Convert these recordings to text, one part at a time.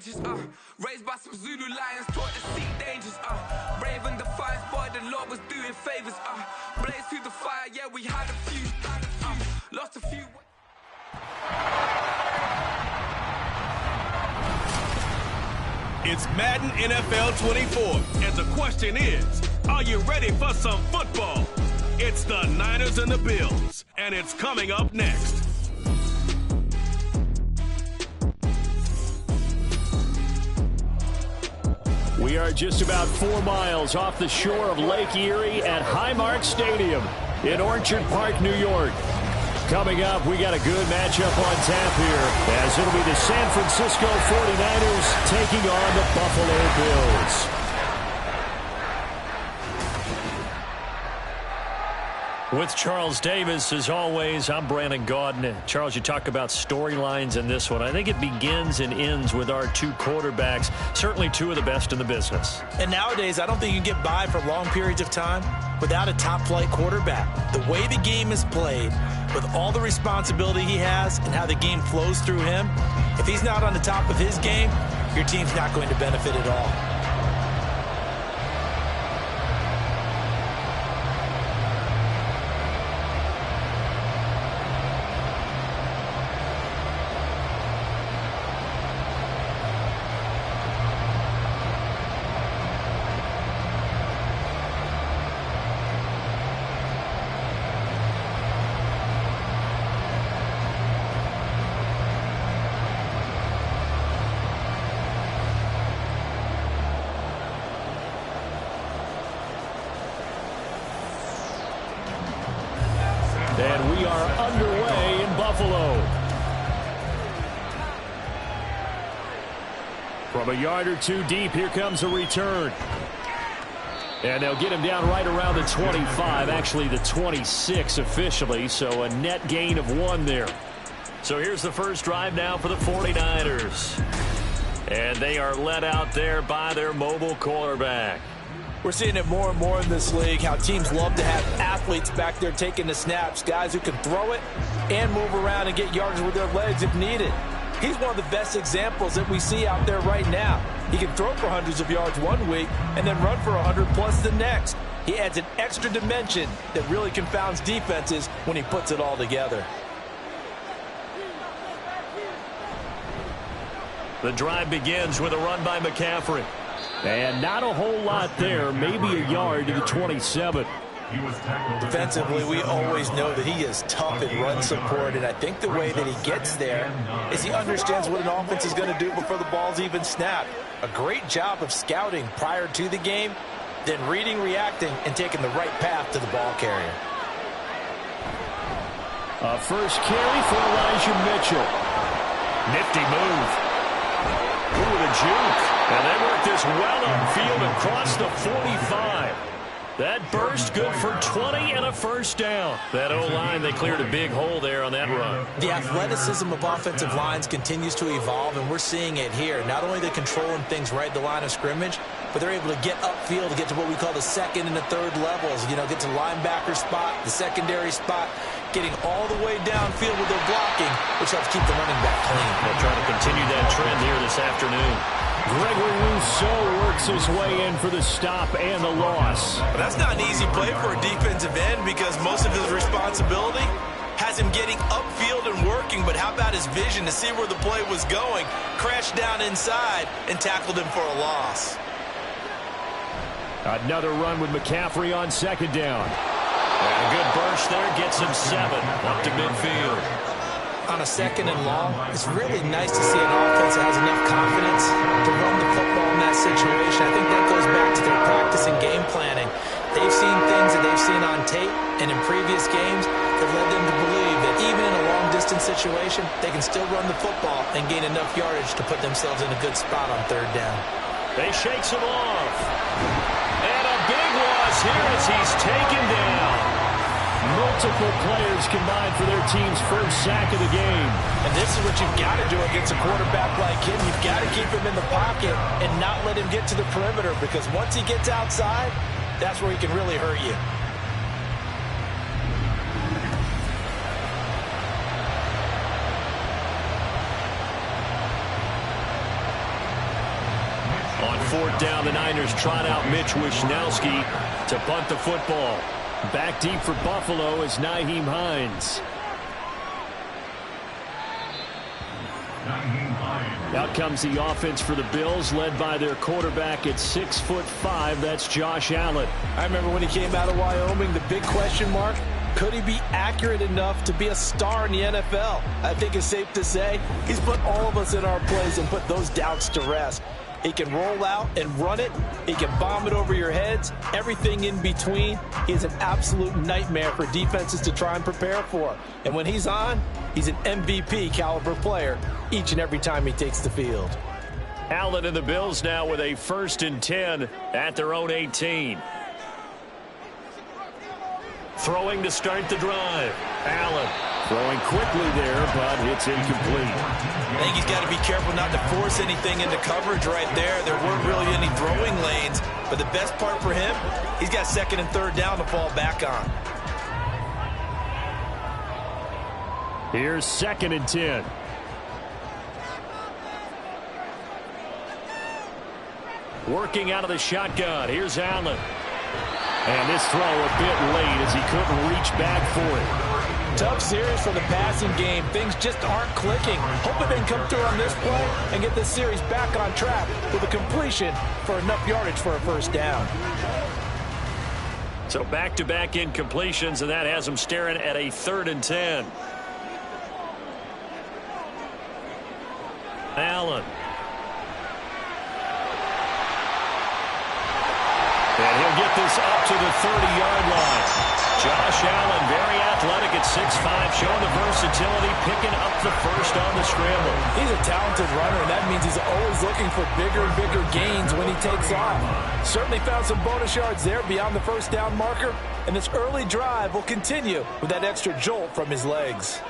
courageous, raised by some Zulu lions, taught to seek dangers, brave and defiant, boy, the Lord was doing favors, blaze through the fire, yeah, we had a few, lost a few. It's Madden NFL 24, and the question is, are you ready for some football? It's the Niners and the Bills, and it's coming up next. We are just about 4 miles off the shore of Lake Erie at Highmark Stadium in Orchard Park, New York. Coming up, we got a good matchup on tap here, as it'll be the San Francisco 49ers taking on the Buffalo Bills. With Charles Davis, as always, I'm Brandon Gaudin. Charles, you talk about storylines in this one. I think it begins and ends with our two quarterbacks, certainly two of the best in the business. And nowadays, I don't think you can get by for long periods of time without a top-flight quarterback. The way the game is played, with all the responsibility he has and how the game flows through him, if he's not on the top of his game, your team's not going to benefit at all. And we are underway in Buffalo. From a yard or two deep, here comes a return. And they'll get him down right around the 25, actually the 26 officially, so a net gain of 1 there. So here's the first drive now for the 49ers. And they are led out there by their mobile quarterback. We're seeing it more and more in this league, how teams love to have athletes back there taking the snaps, guys who can throw it and move around and get yards with their legs if needed. He's one of the best examples that we see out there right now. He can throw for hundreds of yards one week and then run for 100 plus the next. He adds an extra dimension that really confounds defenses when he puts it all together. The drive begins with a run by McCaffrey. And not a whole lot there, maybe a yard to the 27. Defensively, we always know that he is tough in run support, and I think the way that he gets there is he understands what an offense is going to do before the ball's even snapped. A great job of scouting prior to the game, then reading, reacting, and taking the right path to the ball carrier. A first carry for Elijah Mitchell. Nifty move. Ooh, the juke. And they work this well upfield across the 45. That burst good for 20 and a first down. That O-line, they cleared a big hole there on that run. The athleticism of offensive lines continues to evolve, and we're seeing it here. Not only are they controlling things right at the line of scrimmage, but they're able to get upfield to get to what we call the second and the third levels. You know, get to linebacker spot, the secondary spot, getting all the way downfield with their blocking, which helps keep the running back clean. They'll try to continue that trend here this afternoon. Gregory Rousseau works his way in for the stop and the loss. But that's not an easy play for a defensive end because most of his responsibility has him getting upfield and working, but how about his vision to see where the play was going, crashed down inside, and tackled him for a loss. Another run with McCaffrey on second down. And a good burst there gets him 7 up to midfield. On a second and long, it's really nice to see an offense that has enough confidence to run the football in that situation. I think that goes back to their practice and game planning. They've seen things that they've seen on tape and in previous games that led them to believe that even in a long-distance situation, they can still run the football and gain enough yardage to put themselves in a good spot on third down. They shakes him off. And a big loss here as he's taken down. Multiple players combined for their team's first sack of the game. And this is what you've got to do against a quarterback like him. You've got to keep him in the pocket and not let him get to the perimeter, because once he gets outside, that's where he can really hurt you. 4th down, the Niners trot out Mitch Wishnowsky to punt the football. Back deep for Buffalo is Nyheim Hines. Out comes the offense for the Bills, led by their quarterback at 6'5". That's Josh Allen. I remember when he came out of Wyoming, the big question mark, could he be accurate enough to be a star in the NFL? I think it's safe to say he's put all of us in our place and put those doubts to rest. He can roll out and run it. He can bomb it over your heads. Everything in between. He's an absolute nightmare for defenses to try and prepare for. And when he's on, he's an MVP caliber player each and every time he takes the field. Allen and the Bills now with a 1st and 10 at their own 18. Throwing to start the drive. Allen throwing quickly there, but it's incomplete. I think he's got to be careful not to force anything into coverage right there. There weren't really any throwing lanes, but the best part for him, he's got 2nd and 3rd down to fall back on. Here's 2nd and 10. Working out of the shotgun. Here's Allen. And this throw a bit late as he couldn't reach back for it. Tough series for the passing game. Things just aren't clicking. Hoping they can come through on this play and get this series back on track with a completion for enough yardage for a 1st down. So back-to-back incompletions, and that has him staring at a 3rd and 10. Allen. And he'll get this up to the 30-yard line. Josh Allen, very athletic at 6'5", showing the versatility, picking up the 1st on the scramble. He's a talented runner, and that means he's always looking for bigger and bigger gains when he takes off. Certainly found some bonus yards there beyond the 1st down marker, and this early drive will continue with that extra jolt from his legs.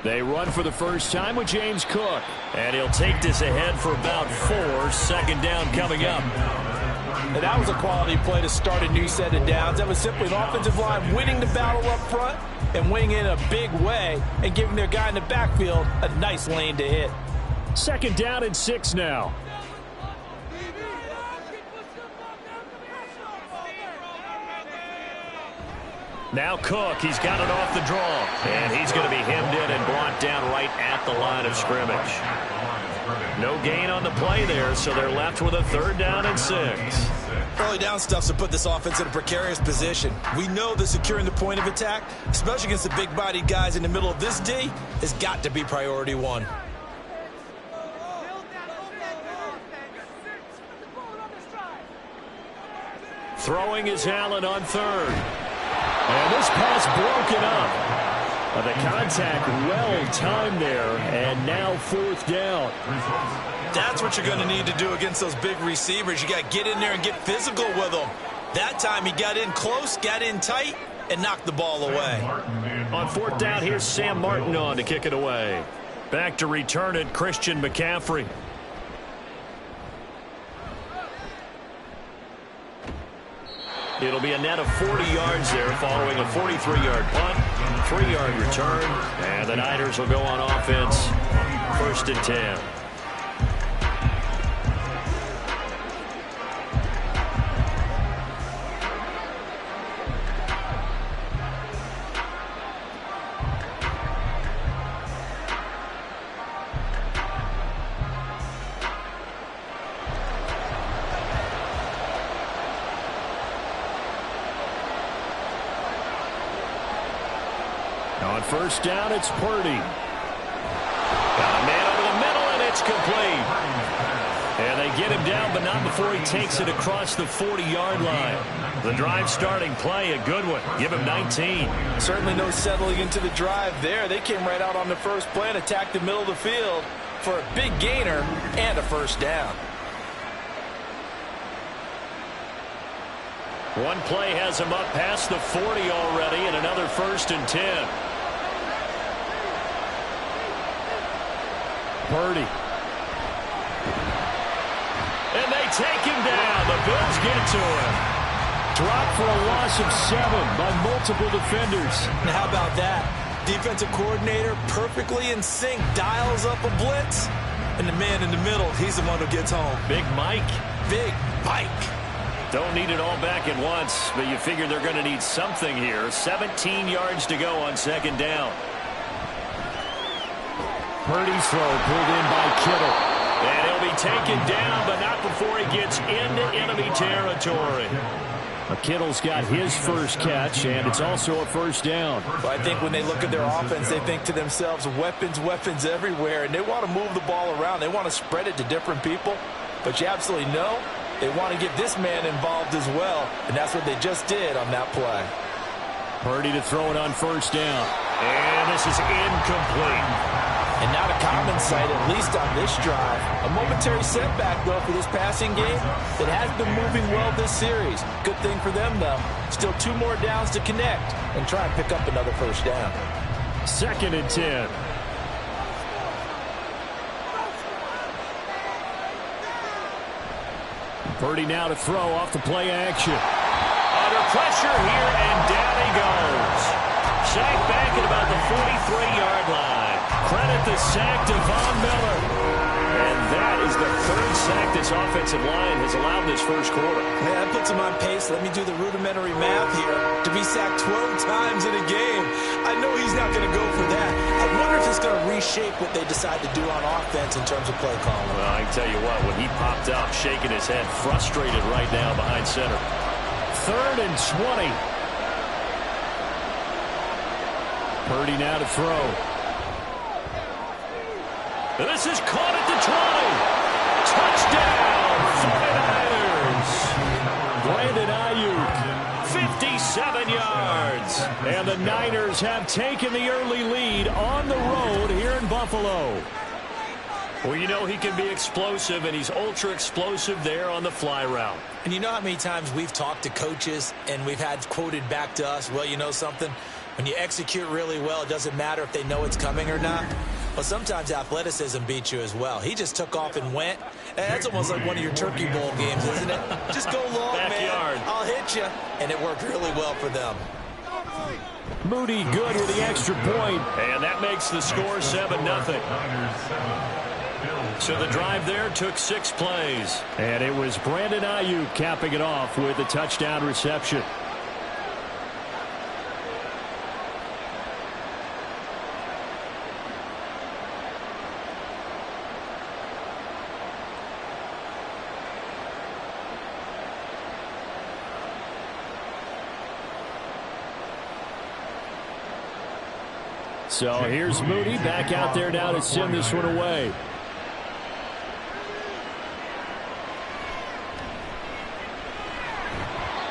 They run for the first time with James Cook. And he'll take this ahead for about 4. 2nd down coming up. And that was a quality play to start a new set of downs. That was simply an offensive line winning the battle up front and winning in a big way and giving their guy in the backfield a nice lane to hit. 2nd down and 6 now. Now Cook, he's got it off the draw. And he's going to be hemmed in and brought down right at the line of scrimmage. No gain on the play there, so they're left with a 3rd down and 6. Early down stuff to put this offense in a precarious position. We know that securing the point of attack, especially against the big-bodied guys in the middle of this D, has got to be priority 1. Throwing is Allen on 3rd. And this pass broken up. The contact well timed there, and now 4th down. That's what you're going to need to do against those big receivers. You got to get in there and get physical with them. That time he got in close, got in tight, and knocked the ball away. On 4th down, here's Sam Martin on to kick it away. Back to return it, Christian McCaffrey. It'll be a net of 40 yards there following a 43-yard punt, 3-yard return, and the Niners will go on offense 1st and 10. On 1st down, it's Purdy. Got a man over the middle, and it's complete. And they get him down, but not before he takes it across the 40-yard line. The drive starting play, a good one. Give him 19. Certainly no settling into the drive there. They came right out on the first play and attacked the middle of the field for a big gainer and a 1st down. One play has him up past the 40 already, and another 1st and 10. Purdy. And they take him down. The Bills get to him. Dropped for a loss of 7 by multiple defenders. Now how about that? Defensive coordinator perfectly in sync, dials up a blitz, And the man in the middle, he's the one who gets home. Big Mike. Big Mike. Don't need it all back at once, but you figure they're going to need something here. 17 yards to go on second down. Purdy's throw pulled in by Kittle. And he'll be taken down, but not before he gets into enemy territory. Kittle's got his first catch, and it's also a first down. But I think when they look at their offense, they think to themselves, weapons, weapons everywhere, and they want to move the ball around. They want to spread it to different people. But you absolutely know they want to get this man involved as well, and that's what they just did on that play. Purdy to throw it on first down. And this is incomplete. And not a common sight, at least on this drive. A momentary setback, though, for this passing game that has been moving well this series. Good thing for them, though. Still 2 more downs to connect and try and pick up another first down. 2nd and 10. Purdy now to throw off the play action. Under pressure here, and down he goes. Sacked back at about the 43-yard line. Credit the sack to Von Miller. And that is the 3rd sack this offensive line has allowed this first quarter. Man, that puts him on pace. Let me do the rudimentary math here. To be sacked 12 times in a game, I know he's not going to go for that. I wonder if it's going to reshape what they decide to do on offense in terms of play calling. Well, I can tell you what, when he popped up, shaking his head, frustrated right now behind center. 3rd and 20. Purdy now to throw. This is caught at the 20. Touchdown, 49ers. Brandon Ayuk, 57 yards. And the Niners have taken the early lead on the road here in Buffalo. Well, you know he can be explosive, and he's ultra-explosive there on the fly route. And you know how many times we've talked to coaches and we've had quoted back to us, well, you know something? When you execute really well, it doesn't matter if they know it's coming or not. Well, sometimes athleticism beats you as well. He just took off and went. That's almost like one of your Turkey Bowl games, isn't it? Just go long, Backyard. man. I'll hit you. And it worked really well for them. Moody good with the extra point. And that makes the score 7-0. So the drive there took 6 plays. And it was Brandon Ayuk capping it off with a touchdown reception. So here's Moody back out there now to send this one away.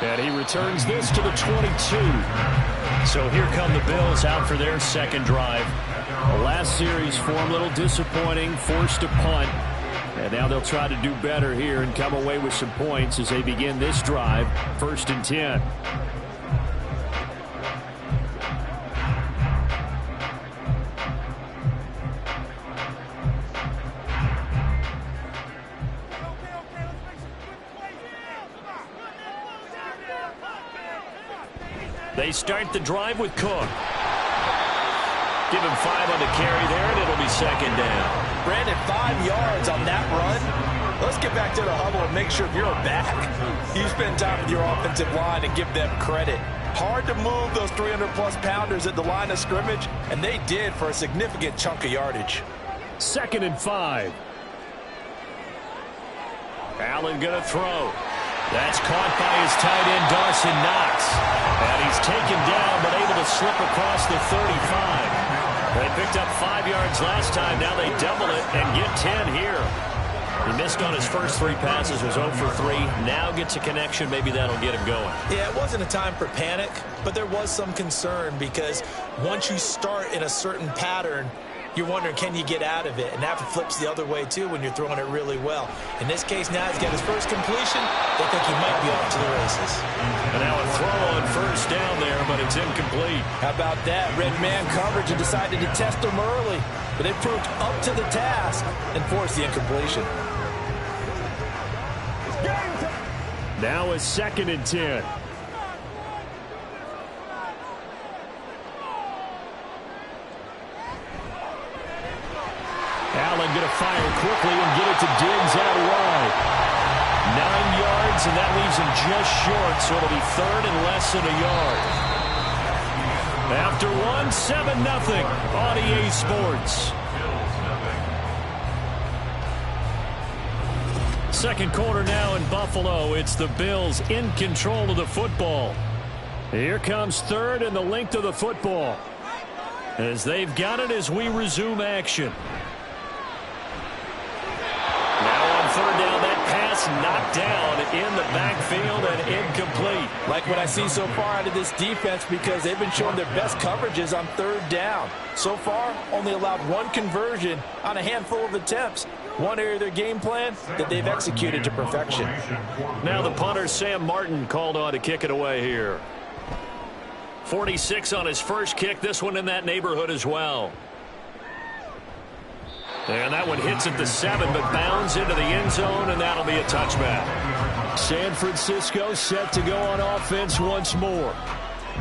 And he returns this to the 22. So here come the Bills out for their second drive. The last series form a little disappointing, forced a punt. And now they'll try to do better here and come away with some points as they begin this drive. 1st and 10. They start the drive with Cook. Give him 5 on the carry there, and it'll be 2nd down. Brandon, 5 yards on that run. Let's get back to the huddle and make sure you're back. You spend time with your offensive line and give them credit. Hard to move those 300-plus pounders at the line of scrimmage, and they did for a significant chunk of yardage. 2nd and 5. Allen going to throw. That's caught by his tight end, Dawson Knox. And he's taken down, but able to slip across the 35. They picked up 5 yards last time. Now they double it and get 10 here. He missed on his first 3 passes, was 0 for 3. Now gets a connection. Maybe that'll get him going. Yeah, it wasn't a time for panic, but there was some concern because once you start in a certain pattern, you're wondering, can you get out of it? And that flips the other way, too, when you're throwing it really well. In this case, now he's got his first completion. They think he might be off to the races. And now a throw on first down there, but it's incomplete. How about that? Red man coverage and decided to test him early. But they proved up to the task and forced the incompletion. Now a 2nd and 10. Allen going to fire quickly and get it to Diggs out wide. 9 yards, and that leaves him just short, so it'll be third and less than a yard. After 7-0 on EA Sports. Second quarter now in Buffalo. It's the Bills in control of the football. Here comes third and the length of the football, as they've got it as we resume action. Now on third down, that pass knocked down in the backfield and incomplete. Like what I see so far out of this defense, because they've been showing their best coverages on third down. So far, only allowed one conversion on a handful of attempts. One area of their game plan that they've executed to perfection. Now the punter, Sam Martin, called on to kick it away here. 46 on his first kick. This one in that neighborhood as well. And that one hits at the 7, but bounds into the end zone, and that'll be a touchback. San Francisco set to go on offense once more.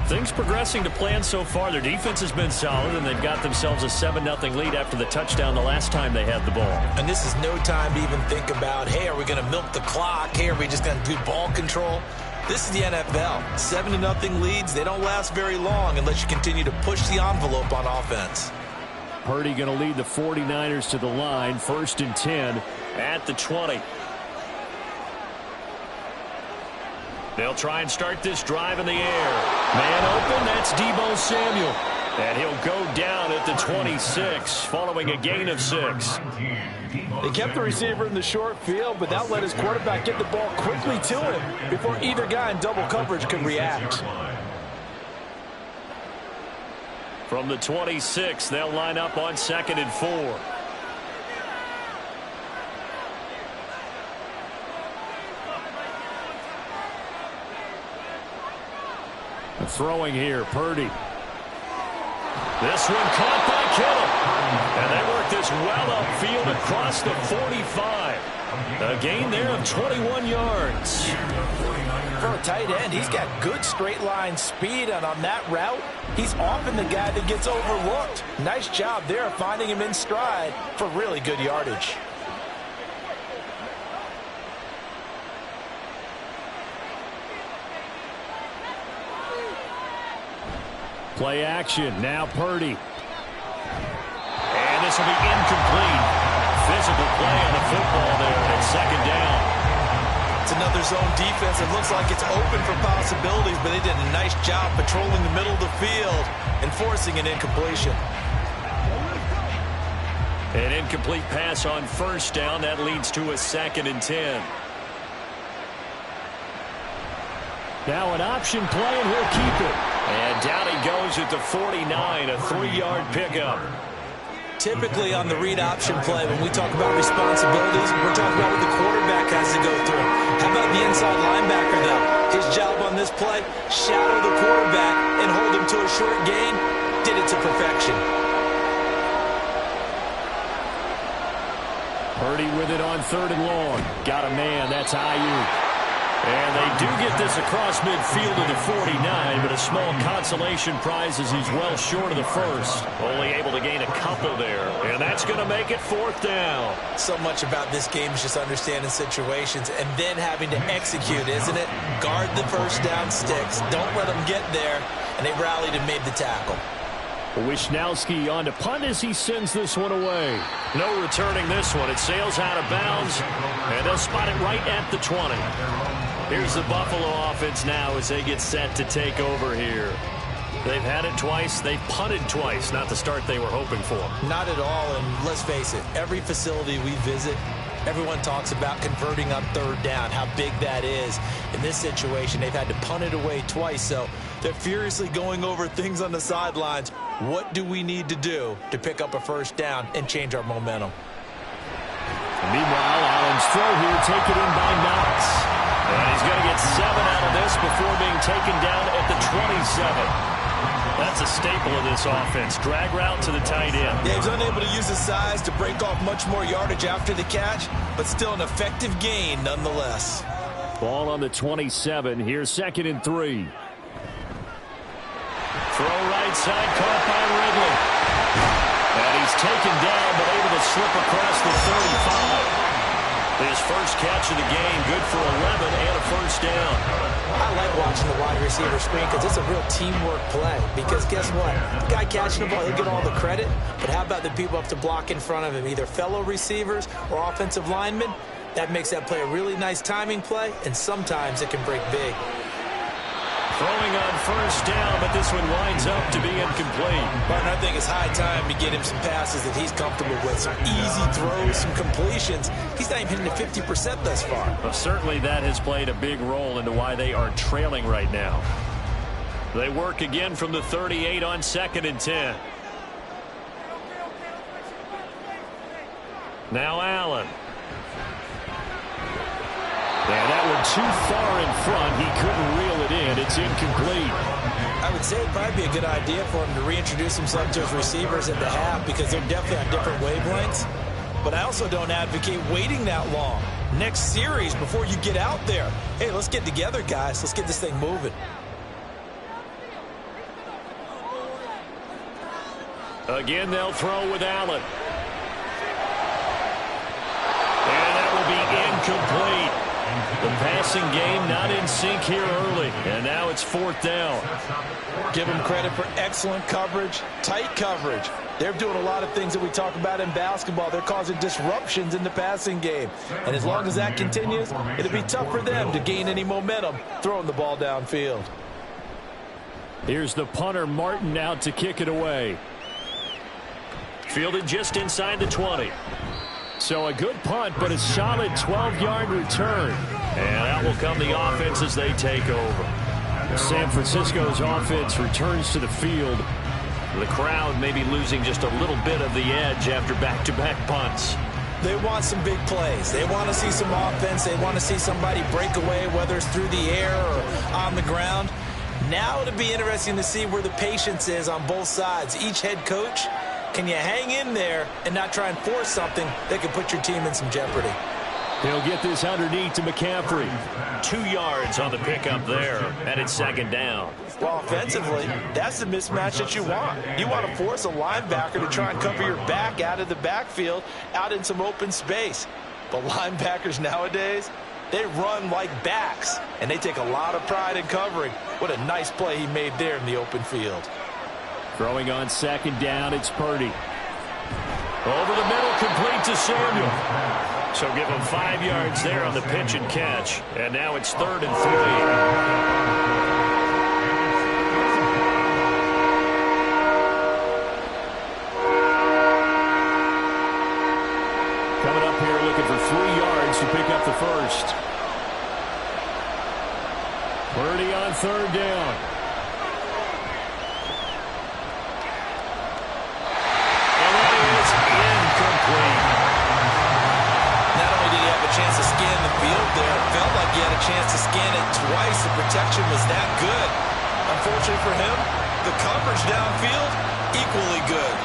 Things progressing to plan so far. Their defense has been solid, and they've got themselves a 7-0 lead after the touchdown the last time they had the ball. And this is no time to even think about, hey, are we going to milk the clock? Hey, are we just going to do ball control? This is the NFL. 7-0 leads, they don't last very long unless you continue to push the envelope on offense. Purdy going to lead the 49ers to the line. 1st and 10 at the 20. They'll try and start this drive in the air. Man open, that's Deebo Samuel. And he'll go down at the 26 following a gain of 6. They kept the receiver in the short field, but that let his quarterback get the ball quickly to him before either guy in double coverage could react. From the 26, they'll line up on 2nd and 4. Throwing here, Purdy. This one caught by Kittle. And they work this well upfield across the 45. A gain there of 21 yards. For a tight end, he's got good straight line speed, and on that route, he's often the guy that gets overlooked. Nice job there finding him in stride for really good yardage. Play action. Now Purdy. And this will be incomplete. Physical play on the football there, and it's 2nd down. It's another zone defense. It looks like it's open for possibilities, but they did a nice job patrolling the middle of the field and forcing an incompletion. An incomplete pass on 1st down. That leads to a 2nd and 10. Now an option play, and he'll keep it. And down he goes at the 49, a 3-yard pickup. Typically on the read option play, when we talk about responsibilities, we're talking about what the quarterback has to go through. How about the inside linebacker, though? His job on this play, shadow the quarterback and hold him to a short gain. Did it to perfection. Purdy with it on 3rd and long. Got a man. That's Ayuk. And they do get this across midfield to the 49, but a small consolation prize as he's well short of the 1st. Only able to gain a couple there, and that's going to make it 4th down. So much about this game is just understanding situations and then having to execute, isn't it? Guard the 1st down sticks. Don't let them get there, and they rallied and made the tackle. Wishnowski on to punt as he sends this one away. No returning this one. It sails out of bounds, and they'll spot it right at the 20. Here's the Buffalo offense now as they get set to take over here. They've had it twice. They've punted twice. Not the start they were hoping for. Not at all, and let's face it, every facility we visit, everyone talks about converting on 3rd down, how big that is. In this situation, they've had to punt it away twice, so they're furiously going over things on the sidelines. What do we need to do to pick up a 1st down and change our momentum? Meanwhile, Allen's throw here taken in by Knox. And he's going to get 7 out of this before being taken down at the 27. That's a staple of this offense. Drag route to the tight end. Yeah, he's unable to use his size to break off much more yardage after the catch, but still an effective gain nonetheless. Ball on the 27. Here's 2nd and 3. Throw right side, caught by Ridley. And he's taken down, but able to slip across the 35. His first catch of the game, good for 11 and a first down. I like watching the wide receiver screen because it's a real teamwork play. Because guess what? The guy catching the ball, he'll get all the credit. But how about the people up to block in front of him, either fellow receivers or offensive linemen? That makes that play a really nice timing play, and sometimes it can break big. Throwing on first down, but this one winds up to be incomplete. Martin, I think it's high time to get him some passes that he's comfortable with. Some easy throws, some completions. He's not even hitting the 50% thus far. Well, certainly that has played a big role into why they are trailing right now. They work again from the 38 on 2nd and 10. Now Allen. And that one too far in front. He couldn't reel it in. It's incomplete. I would say it'd probably be a good idea for him to reintroduce himself to his receivers at the half because they're definitely on different wavelengths. But I also don't advocate waiting that long. Next series before you get out there. Hey, let's get together, guys. Let's get this thing moving. Again, they'll throw with Allen. And that will be incomplete. The passing game not in sync here early. And now it's 4th down. Give them credit for excellent coverage, tight coverage. They're doing a lot of things that we talk about in basketball. They're causing disruptions in the passing game. And as long as that continues, it'll be tough for them to gain any momentum throwing the ball downfield. Here's the punter, Martin, out to kick it away. Fielded just inside the 20. So a good punt, but a solid 12-yard return. And out will come the offense as they take over. San Francisco's offense returns to the field. The crowd may be losing just a little bit of the edge after back-to-back punts. They want some big plays. They want to see some offense. They want to see somebody break away, whether it's through the air or on the ground. Now it'll be interesting to see where the patience is on both sides. Each head coach, can you hang in there and not try and force something that could put your team in some jeopardy? He'll get this underneath to McCaffrey. 2 yards on the pickup there, and it's 2nd down. Well, offensively, that's the mismatch that you want. You want to force a linebacker to try and cover your back out of the backfield, out in some open space. But linebackers nowadays, they run like backs, and they take a lot of pride in covering. What a nice play he made there in the open field. Throwing on 2nd down, it's Purdy. Over the middle, complete to Samuel. So give him 5 yards there on the pitch and catch. And now it's 3rd and 3. Coming up here looking for 3 yards to pick up the first. Purdy on 3rd down. And that is incomplete. Not only did he have a chance to scan the field there, it felt like he had a chance to scan it twice. The protection was that good. Unfortunately for him, the coverage downfield, equally good.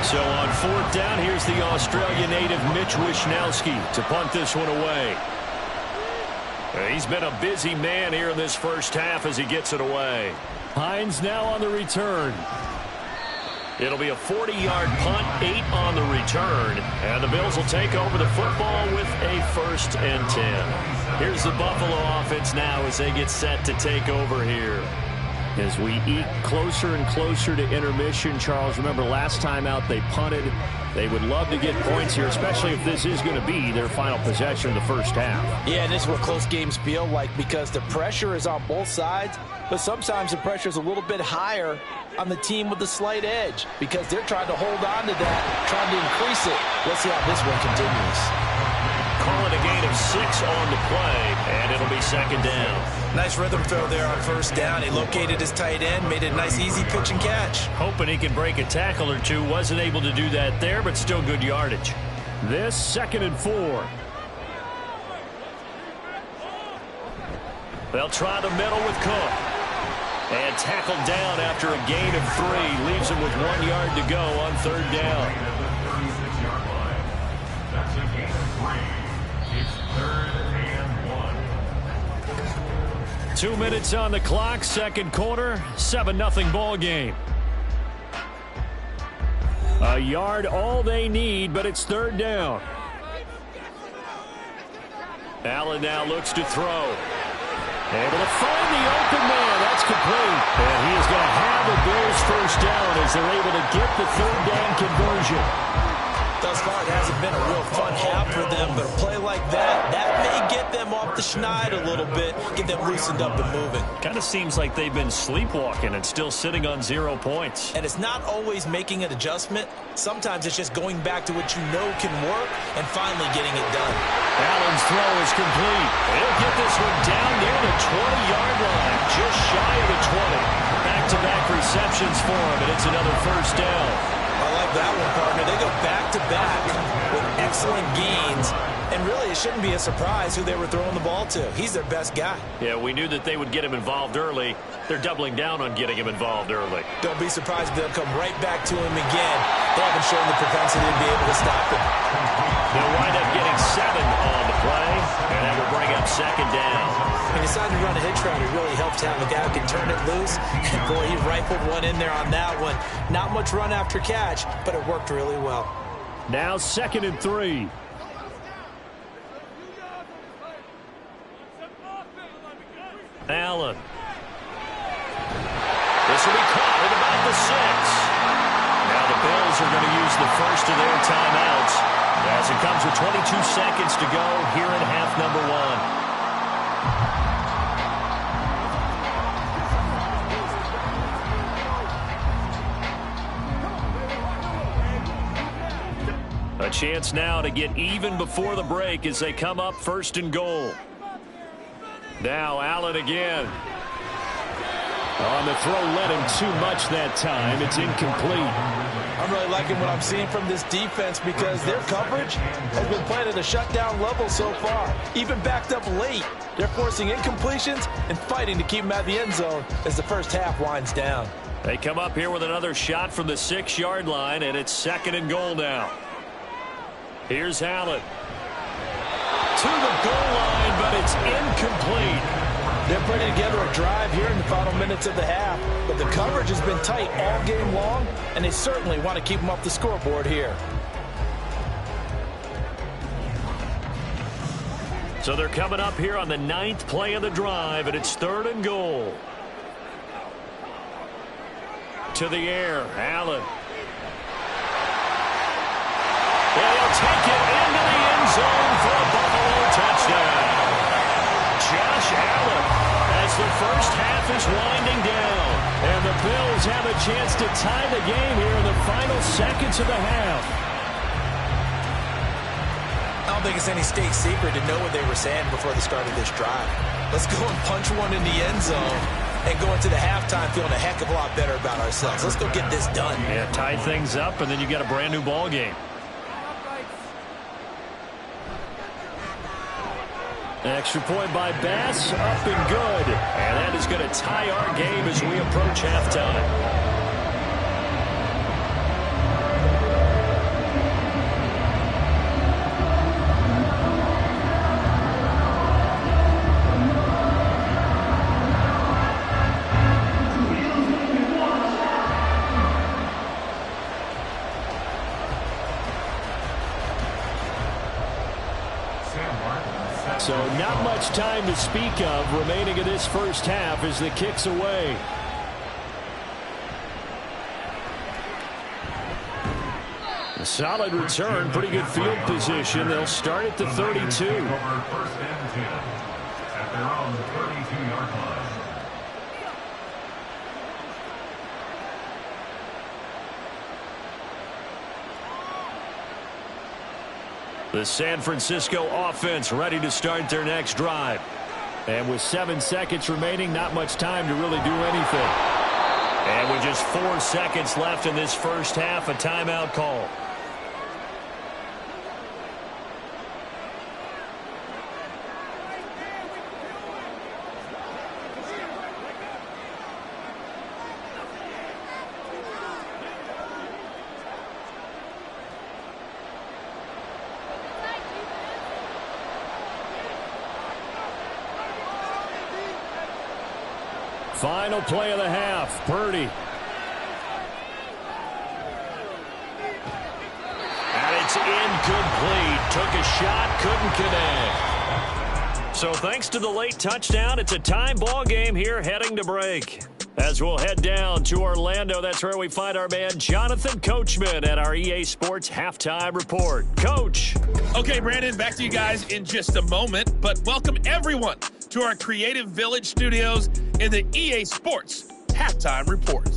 So on 4th down, here's the Australian native Mitch Wishnowsky to punt this one away. He's been a busy man here in this first half as he gets it away. Hines now on the return. It'll be a 40-yard punt, 8 on the return. And the Bills will take over the football with a 1st and 10. Here's the Buffalo offense now as they get set to take over here. As we eke closer and closer to intermission, Charles, remember last time out they punted. They would love to get points here, especially if this is going to be their final possession in the first half. Yeah, and this is what close games feel like because the pressure is on both sides, but sometimes the pressure is a little bit higher on the team with the slight edge because they're trying to hold on to that, trying to increase it. Let's see how this one continues. Call it a gain of 6 on the play, and it'll be 2nd down. Nice rhythm throw there on 1st down. He located his tight end, made it a nice easy pitch and catch. Hoping he can break a tackle or two. Wasn't able to do that there, but still good yardage. This 2nd and 4. They'll try the middle with Cook. And tackled down after a gain of 3. Leaves him with 1 yard to go on 3rd down. 2 minutes on the clock, 2nd quarter, 7-0 ball game. A yard, all they need, but it's third down. Allen now looks to throw. Able to find the open man. That's complete. And he is going to have a Bills first down as they're able to get the third down conversion. Thus far, it hasn't been a real fun half for them, but a play like that may get them off the schneid a little bit, get them loosened up and moving. Kind of seems like they've been sleepwalking and still sitting on 0 points. And it's not always making an adjustment. Sometimes it's just going back to what you know can work and finally getting it done. Allen's throw is complete. He'll get this one down near the 20-yard line, just shy of the 20. Back-to-back receptions for him, and it's another first down. I like that one, partner. They go back-to-back with excellent gains. And really, it shouldn't be a surprise who they were throwing the ball to. He's their best guy. Yeah, we knew that they would get him involved early. They're doubling down on getting him involved early. Don't be surprised if they'll come right back to him again. They haven't shown the propensity to be able to stop him. They'll wind up getting 7 on the play, and that will bring up second down. He decided to run a hitch route. It really helped to have a guy who can turn it loose. And boy, he rifled one in there on that one. Not much run after catch, but it worked really well. Now 2nd and 3. Allen. This will be caught at about the 6. Now the Bills are going to use the first of their timeouts as it comes with 22 seconds to go here in half number 1. A chance now to get even before the break as they come up 1st and goal. Now Allen again. On the throw, led him too much that time. It's incomplete. I'm really liking what I'm seeing from this defense because their coverage has been playing at a shutdown level so far. Even backed up late, they're forcing incompletions and fighting to keep them at the end zone as the first half winds down. They come up here with another shot from the 6-yard line, and it's 2nd and goal now. Here's Allen. To the goal line, but it's incomplete. They're putting together a drive here in the final minutes of the half, but the coverage has been tight all game long, and they certainly want to keep them off the scoreboard here. So they're coming up here on the 9th play of the drive, and it's 3rd and goal. To the air, Allen. They'll take it into the end zone for a Buffalo touchdown. Josh Allen, as the first half is winding down. And the Bills have a chance to tie the game here in the final seconds of the half. I don't think it's any state secret to know what they were saying before the start of this drive. Let's go and punch one in the end zone and go into the halftime feeling a heck of a lot better about ourselves. Let's go get this done. Yeah, tie things up, and then you got a brand new ball game. Extra point by Bass, up and good. And that is going to tie our game as we approach halftime. So not much time to speak of remaining in this first half as the kick's away. A solid return, pretty good field position. They'll start at the 32. At their own 32-yard line. The San Francisco offense ready to start their next drive. And with 7 seconds remaining, not much time to really do anything. And with just 4 seconds left in this first half, a timeout call. Final play of the half, Purdy. It's incomplete. Took a shot, couldn't connect. So thanks to the late touchdown, it's a tie ball game here heading to break. As we'll head down to Orlando, that's where we find our man Jonathan Coachman at our EA Sports Halftime Report. Coach. Okay, Brandon, back to you guys in just a moment, but welcome everyone to our Creative Village studios in the EA Sports Halftime Report.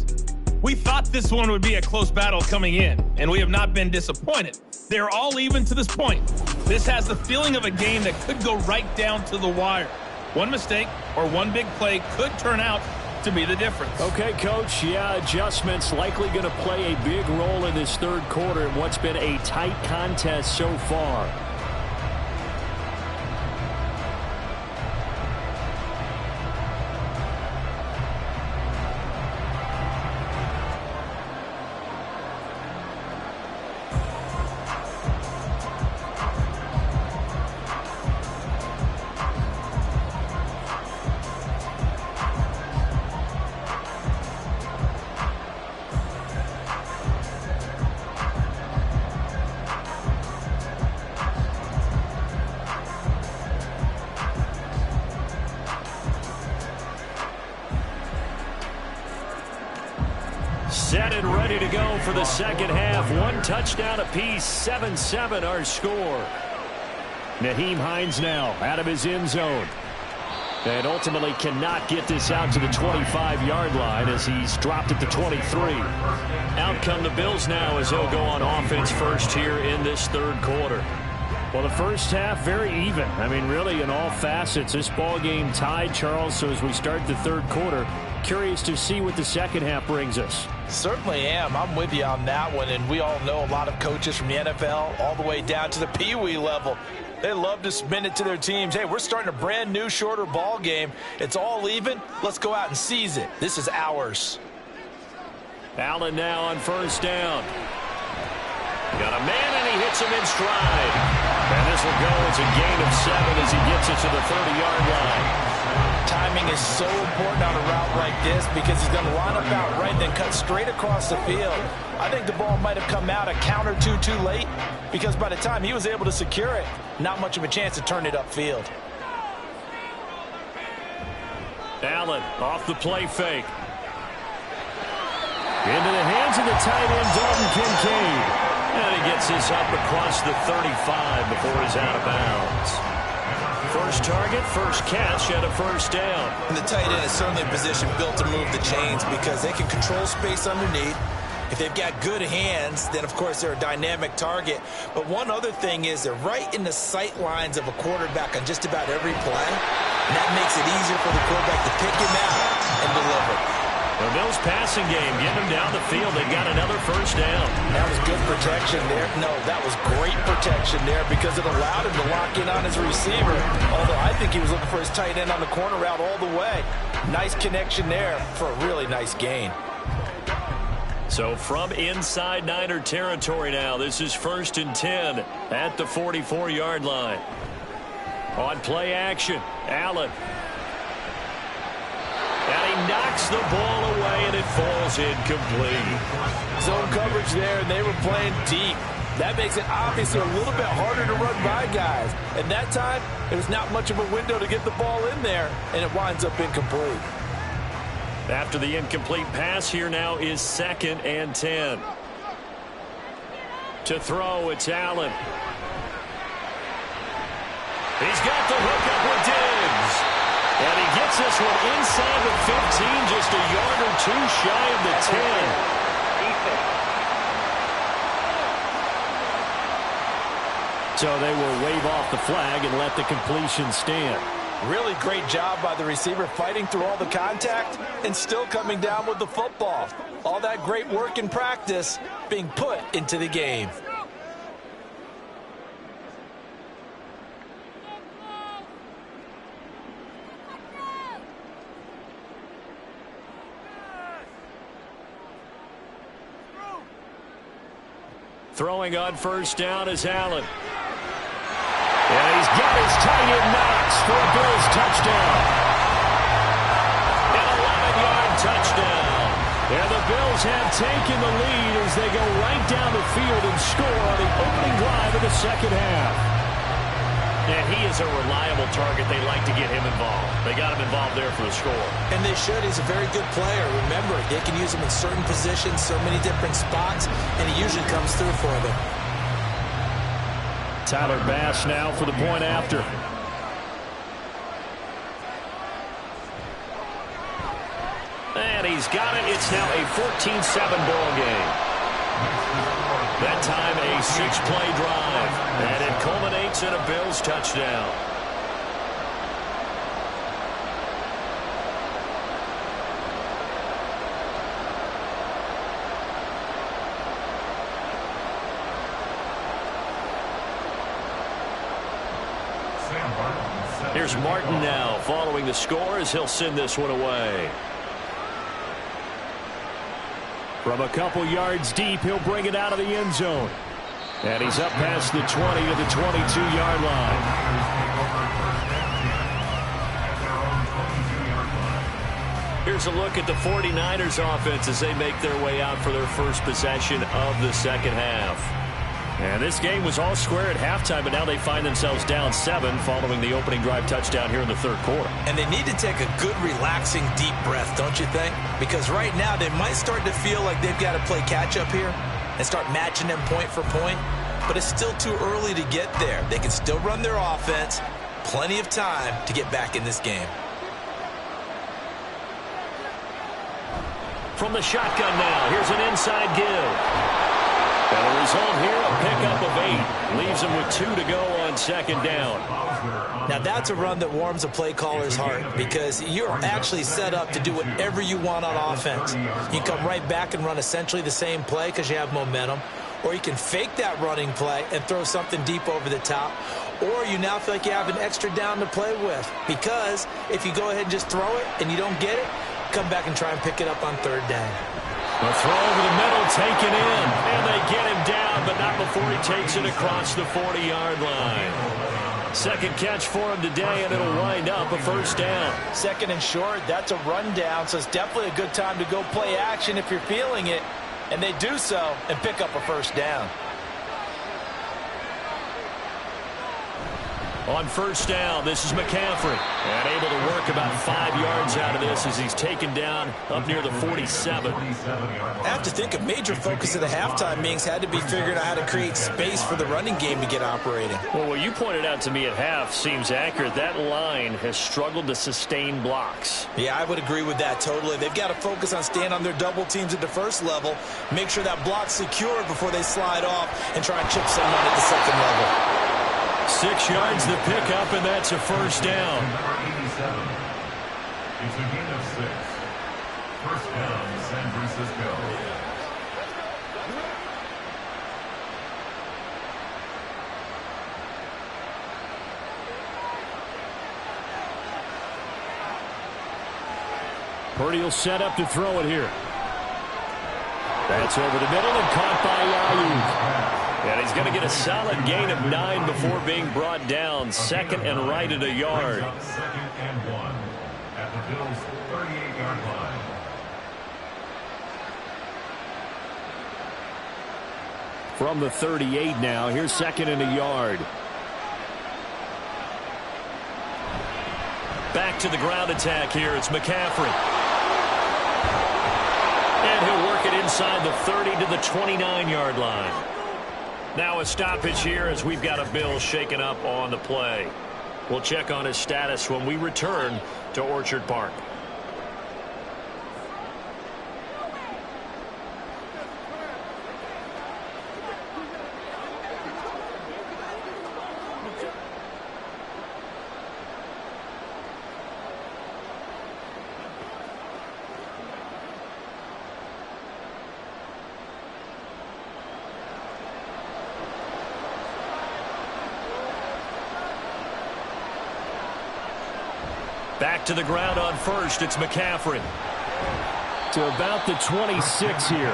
We thought this one would be a close battle coming in, and we have not been disappointed. They're all even to this point. This has the feeling of a game that could go right down to the wire. One mistake or one big play could turn out to be the difference. Okay, Coach. Yeah, adjustments likely going to play a big role in this third quarter in what's been a tight contest so far. Set and ready to go for the second half. One touchdown apiece, 7-7 our score. Nyheim Hines now out of his end zone. And ultimately cannot get this out to the 25-yard line as he's dropped at the 23. Out come the Bills now as they'll go on offense first here in this third quarter. Well, the first half, very even. I mean, really, in all facets, this ball game tied, Charles. So as we start the third quarter, curious to see what the second half brings us. Certainly am. I'm with you on that one. And we all know a lot of coaches from the NFL all the way down to the Pee-wee level. They love to spin it to their teams. Hey, we're starting a brand new, shorter ball game. It's all even. Let's go out and seize it. This is ours. Allen now on first down. Got a man, and he hits him in stride. And this will go as a gain of 7 as he gets it to the 30-yard line. Timing is so important on a route like this because he's going to line up out right and then cut straight across the field. I think the ball might have come out a count or two too late because by the time he was able to secure it, not much of a chance to turn it upfield. Allen off the play fake. Into the hands of the tight end, Dalton Kincaid. And he gets this up across the 35 before he's out of bounds. First target, first catch, and a first down. And the tight end is certainly a position built to move the chains because they can control space underneath. If they've got good hands, then, of course, they're a dynamic target. But one other thing is they're right in the sight lines of a quarterback on just about every play. And that makes it easier for the quarterback to pick him out and deliver. The Bills passing game, getting him down the field. They got another first down. That was good protection there. No, that was great protection there because it allowed him to lock in on his receiver. Although I think he was looking for his tight end on the corner route all the way. Nice connection there for a really nice gain. So from inside Niner territory now, this is 1st and 10 at the 44-yard line. On play action, Allen. And he knocks the ball away, and it falls incomplete. Zone coverage there, and they were playing deep. That makes it obviously a little bit harder to run by guys. And that time, there was not much of a window to get the ball in there, and it winds up incomplete. After the incomplete pass, here now is 2nd and 10. To throw, it's Allen. He's got the hook up with Diggs. And he gets this one inside the 15, just a yard or two shy of the 10. So they will wave off the flag and let the completion stand. Really great job by the receiver fighting through all the contact and still coming down with the football. All that great work in practice being put into the game. Throwing on first down is Allen. And he's got his tight end Knox for a Bills touchdown. An 11-yard touchdown. And the Bills have taken the lead as they go right down the field and score on the opening drive the second half. And he is a reliable target. They like to get him involved. They got him involved there for the score. And they should. He's a very good player. Remember, they can use him in certain positions, so many different spots, and he usually comes through for them. Tyler Bass now for the point after. And he's got it. It's now a 14-7 ball game. That time a 6-play drive. And it culminates in a Bills touchdown. Here's Martin now following the score as he'll send this one away. From a couple yards deep, he'll bring it out of the end zone. And he's up past the 20 to the 22-yard line. Here's a look at the 49ers offense as they make their way out for their first possession of the second half. And this game was all square at halftime, but now they find themselves down 7 following the opening drive touchdown here in the third quarter. And they need to take a good, relaxing, deep breath, don't you think? Because right now they might start to feel like they've got to play catch-up here and start matching them point for point. But it's still too early to get there. They can still run their offense. Plenty of time to get back in this game. From the shotgun now, here's an inside give. And the result here, a pickup of 8. Leaves him with 2 to go on second down. Now that's a run that warms a play caller's heart because you're actually set up to do whatever you want on offense. You come right back and run essentially the same play because you have momentum. Or you can fake that running play and throw something deep over the top. Or you now feel like you have an extra down to play with. Because if you go ahead and just throw it and you don't get it, come back and try and pick it up on third down. A throw over the middle, taken in. And they get him down, but not before he takes it across the 40-yard line. Second catch for him today, and it'll wind up a first down. Second and short, that's a rundown, so it's definitely a good time to go play action if you're feeling it. And they do so and pick up a first down. On first down, this is McCaffrey. And able to work about 5 yards out of this as he's taken down up near the 47. I have to think a major focus of the halftime meetings had to be figuring out how to create space for the running game to get operating. Well, what you pointed out to me at half seems accurate. That line has struggled to sustain blocks. Yeah, I would agree with that totally. They've got to focus on staying on their double teams at the first level, make sure that block's secure before they slide off and try and chip someone at the second level. 6 yards the pickup, and that's a first down. It's a gain of 6. First down, San Francisco. Purdy will set up to throw it here. That's over the middle and caught by Ayuk. And he's going to get a solid gain of 9 before being brought down. Second and right at a yard. Second and 1 at the Bills' 38-yard line. From the 38 now, here's second and a yard. Back to the ground attack here. It's McCaffrey. And he'll work it inside the 30 to the 29-yard line. Now a stoppage here as we've got a Bill shaken up on the play. We'll check on his status when we return to Orchard Park. Back to the ground on first. It's McCaffrey. To about the 26 here.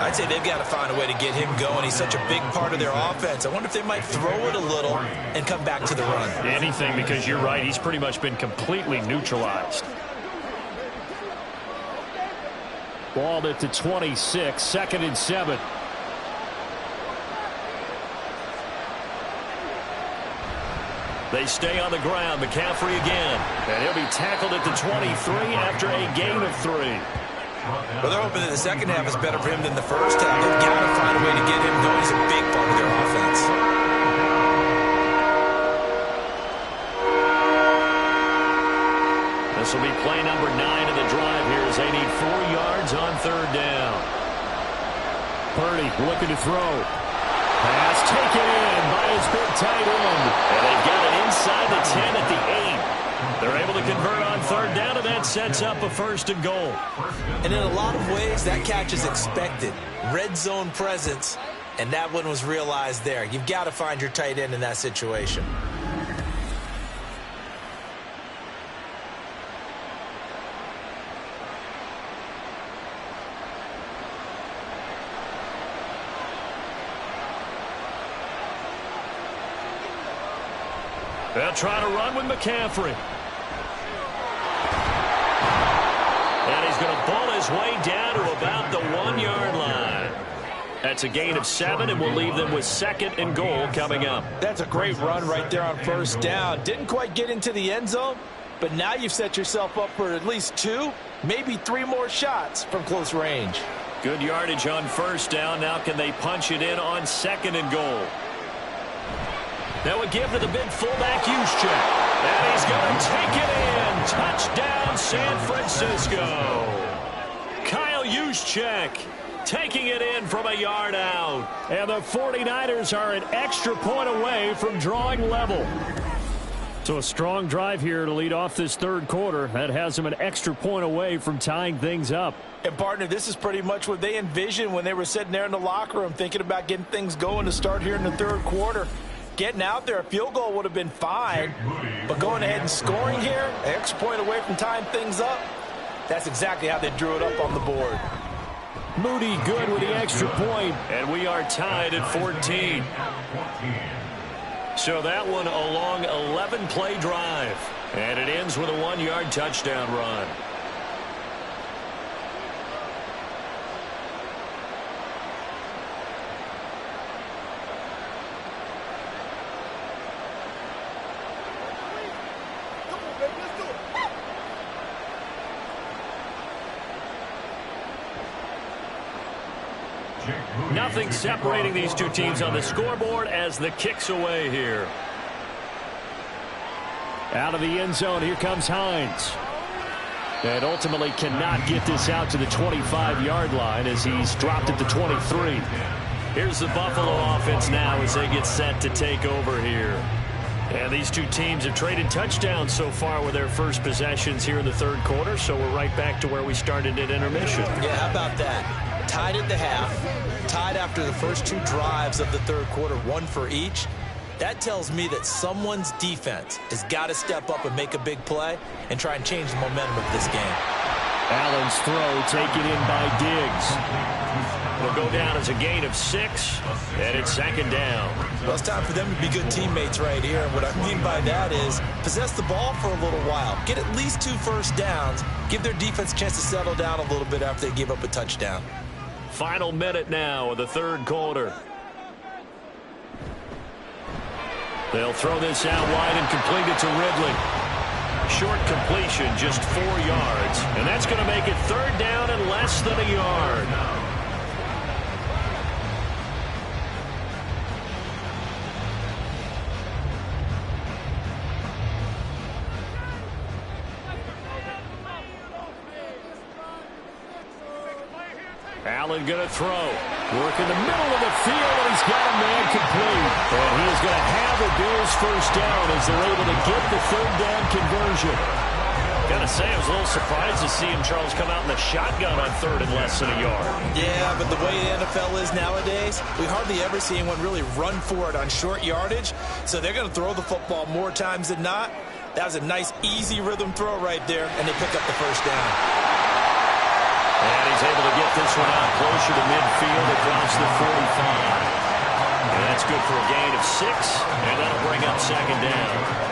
I'd say they've got to find a way to get him going. He's such a big part of their offense. I wonder if they might throw it a little and come back to the run. Anything, because you're right. He's pretty much been completely neutralized. Ball at the 26. Second and 7. They stay on the ground. McCaffrey again. And he'll be tackled at the 23 after a gain of 3. Well, they're hoping that the second half is better for him than the first half. They've got to find a way to get him going. He's a big part of their offense. This will be play number 9 of the drive here as they need 4 yards on 3rd down. Purdy looking to throw. Pass taken in by his big tight end. And they've got it inside the 10 at the 8. They're able to convert on 3rd down, and that sets up a 1st and goal. And in a lot of ways, that catch is expected. Red zone presence, and that one was realized there. You've got to find your tight end in that situation. They'll try to run with McCaffrey. And he's going to ball his way down to about the 1-yard line. That's a gain of 7, and we'll leave them with 2nd and goal coming up. That's a great run right there on 1st down. Didn't quite get into the end zone, but now you've set yourself up for at least 2, maybe 3 more shots from close range. Good yardage on 1st down. Now can they punch it in on 2nd and goal? That would give to the big fullback Juszczyk. And he's going to take it in. Touchdown, San Francisco. Kyle Juszczyk taking it in from a yard out. And the 49ers are an extra point away from drawing level. So a strong drive here to lead off this 3rd quarter. That has them an extra point away from tying things up. And, partner, this is pretty much what they envisioned when they were sitting there in the locker room thinking about getting things going to start here in the 3rd quarter. Getting out there, a field goal would have been fine, but going ahead and scoring here, an extra point away from tying things up, that's exactly how they drew it up on the board. Moody good with the extra point, and we are tied at 14. So that one a long 11-play drive, and it ends with a 1-yard touchdown run. Nothing separating these two teams on the scoreboard as the kick's away here. Out of the end zone, here comes Hines. And ultimately cannot get this out to the 25-yard line as he's dropped at the 23. Here's the Buffalo offense now as they get set to take over here. And these two teams have traded touchdowns so far with their first possessions here in the 3rd quarter, so we're right back to where we started at intermission. Yeah, how about that? Tied at the half, tied after the first 2 drives of the 3rd quarter, 1 for each. That tells me that someone's defense has got to step up and make a big play and try and change the momentum of this game. Allen's throw taken in by Diggs. Will go down as a gain of 6, and it's 2nd down. Well, it's time for them to be good teammates right here. And what I mean by that is possess the ball for a little while. Get at least 2 first downs. Give their defense a chance to settle down a little bit after they give up a touchdown. Final minute now of the 3rd quarter. They'll throw this out wide and complete it to Ridley. Short completion, just 4 yards. And that's going to make it 3rd down and less than a yard. Allen going to throw. Work in the middle of the field, and he's got a man complete. And he is going to have a Bills first down as they're able to get the 3rd down conversion. Got to say, I was a little surprised to see him, Charles, come out in the shotgun on 3rd and less than a yard. Yeah, but the way the NFL is nowadays, we hardly ever see anyone really run for it on short yardage. So they're going to throw the football more times than not. That was a nice, easy rhythm throw right there, and they pick up the first down. And he's able to get this one out closer to midfield across the 45. And that's good for a gain of 6, and that'll bring up 2nd down.